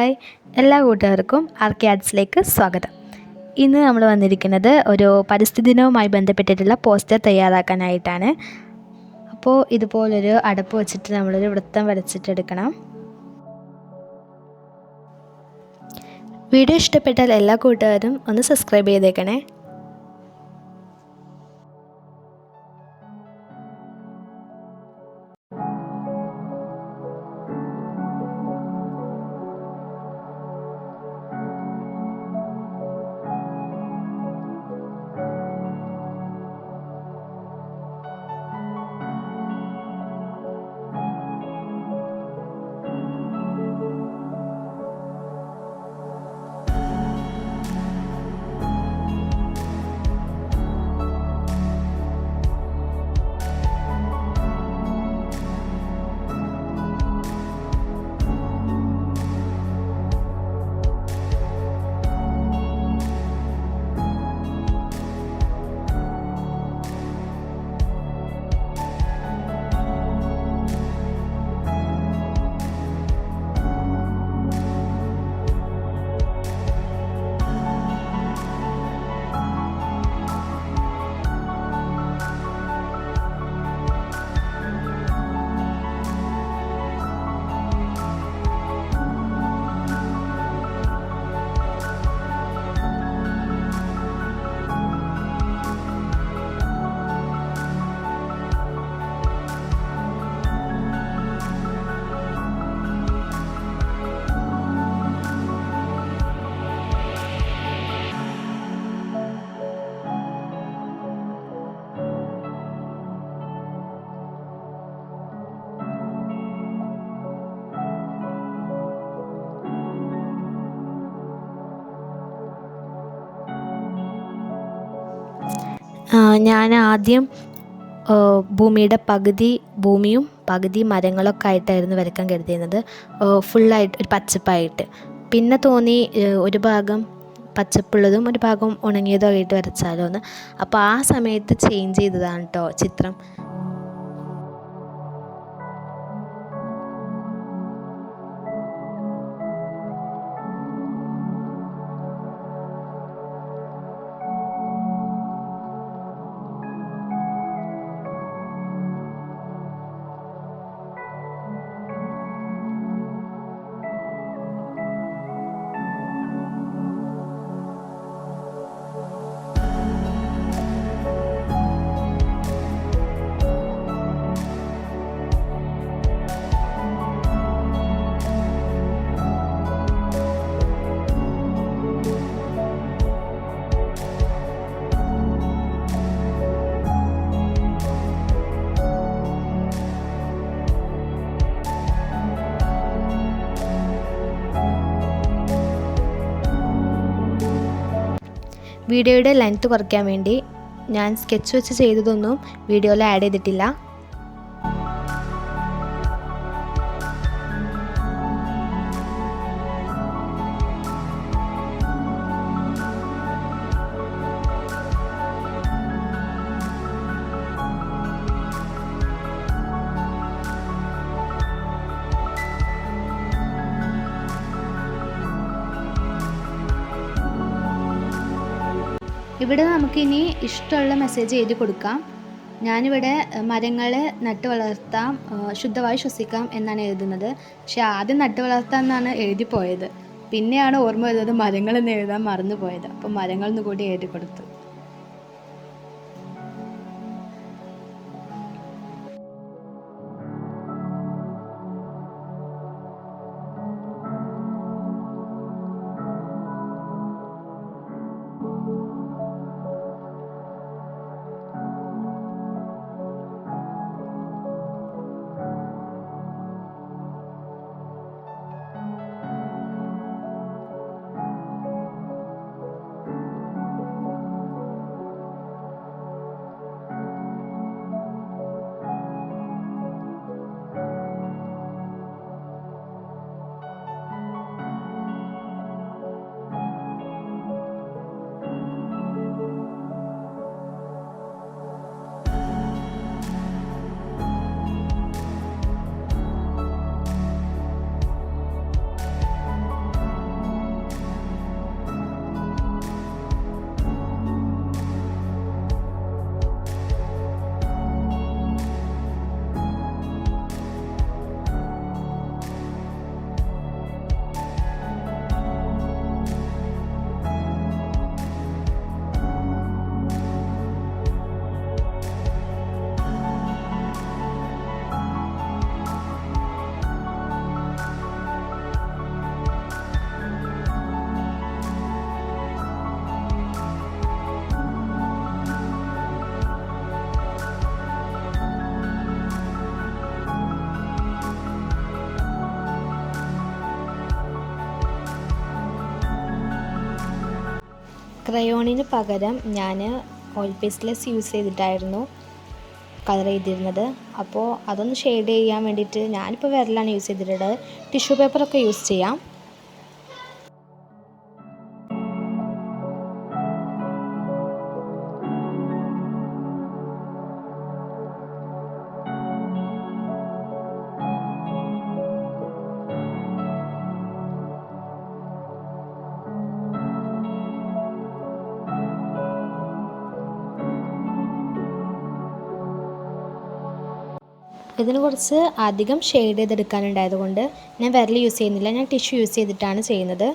Hi എല്ലാ കൂട്ടുകാർക്കും ആർക്കിയാഡ്സിലേക്ക് സ്വാഗതം. ഇന്ന് നമ്മൾ വന്നിരിക്കുന്നത് ഒരു പരിസ്ഥിതി ദിനവുമായി ബന്ധപ്പെട്ടിട്ടുള്ള പോസ്റ്റർ തയ്യാറാക്കാനായിട്ടാണ്. അപ്പോൾ ഇതുപോലൊരു അടപ്പ് വെച്ചിട്ട് നമ്മളൊരു വൃത്തം വരച്ചിട്ടെടുക്കണം. വീഡിയോ ഇഷ്ടപ്പെട്ടാൽ എല്ലാ കൂട്ടുകാരും ഒന്ന് സബ്സ്ക്രൈബ് ചെയ്തേക്കണേ. ഞാൻ ആദ്യം ഭൂമിയുടെ പകുതി ഭൂമിയും പകുതി മരങ്ങളൊക്കെ ആയിട്ടായിരുന്നു വരയ്ക്കാൻ കരുതിയിരുന്നത്, ഫുള്ളായിട്ട് ഒരു പച്ചപ്പായിട്ട്. പിന്നെ തോന്നി ഒരു ഭാഗം പച്ചപ്പുള്ളതും ഒരു ഭാഗം ഉണങ്ങിയതും ആയിട്ട് വരച്ചാലോ എന്ന്. അപ്പോൾ ആ സമയത്ത് ചേഞ്ച് ചെയ്തതാണ് കേട്ടോ ചിത്രം. വീഡിയോയുടെ ലെങ്ത്ത് കുറയ്ക്കാൻ വേണ്ടി ഞാൻ സ്കെച്ച് വെച്ച് ചെയ്തതൊന്നും വീഡിയോയിൽ ആഡ് ചെയ്തിട്ടില്ല. ഇവിടെ നമുക്കിനി ഇഷ്ടമുള്ള മെസ്സേജ് എഴുതി കൊടുക്കാം. ഞാനിവിടെ മരങ്ങളെ നട്ട് വളർത്താം, ശുദ്ധവായു ശ്വസിക്കാം എന്നാണ് എഴുതുന്നത്. പക്ഷെ ആദ്യം നട്ട് വളർത്താം എന്നാണ് എഴുതി പോയത്. പിന്നെയാണ് ഓർമ്മ വരുന്നത് മരങ്ങളെന്ന് എഴുതാൻ മറന്നു പോയത്. അപ്പോൾ മരങ്ങളെന്ന് കൂടി എഴുതി കൊടുത്തു. ക്രയോണിന് പകരം ഞാൻ ഓയിൽ പേസ്റ്റ്ലെസ് യൂസ് ചെയ്തിട്ടായിരുന്നു കളർ ചെയ്തിരുന്നത്. അപ്പോൾ അതൊന്ന് ഷെയ്ഡ് ചെയ്യാൻ വേണ്ടിയിട്ട് ഞാനിപ്പോൾ വിരലാണ് യൂസ് ചെയ്തിട്ടുള്ളത്. ടിഷ്യൂ പേപ്പറൊക്കെ യൂസ് ചെയ്യാം. ഇതിന് കുറച്ച് അധികം ഷെയ്ഡ് ചെയ്തെടുക്കാനുണ്ടായതുകൊണ്ട് ഞാൻ വിരൽ യൂസ് ചെയ്യുന്നില്ല, ഞാൻ ടിഷ്യൂ യൂസ് ചെയ്തിട്ടാണ് ചെയ്യുന്നത്.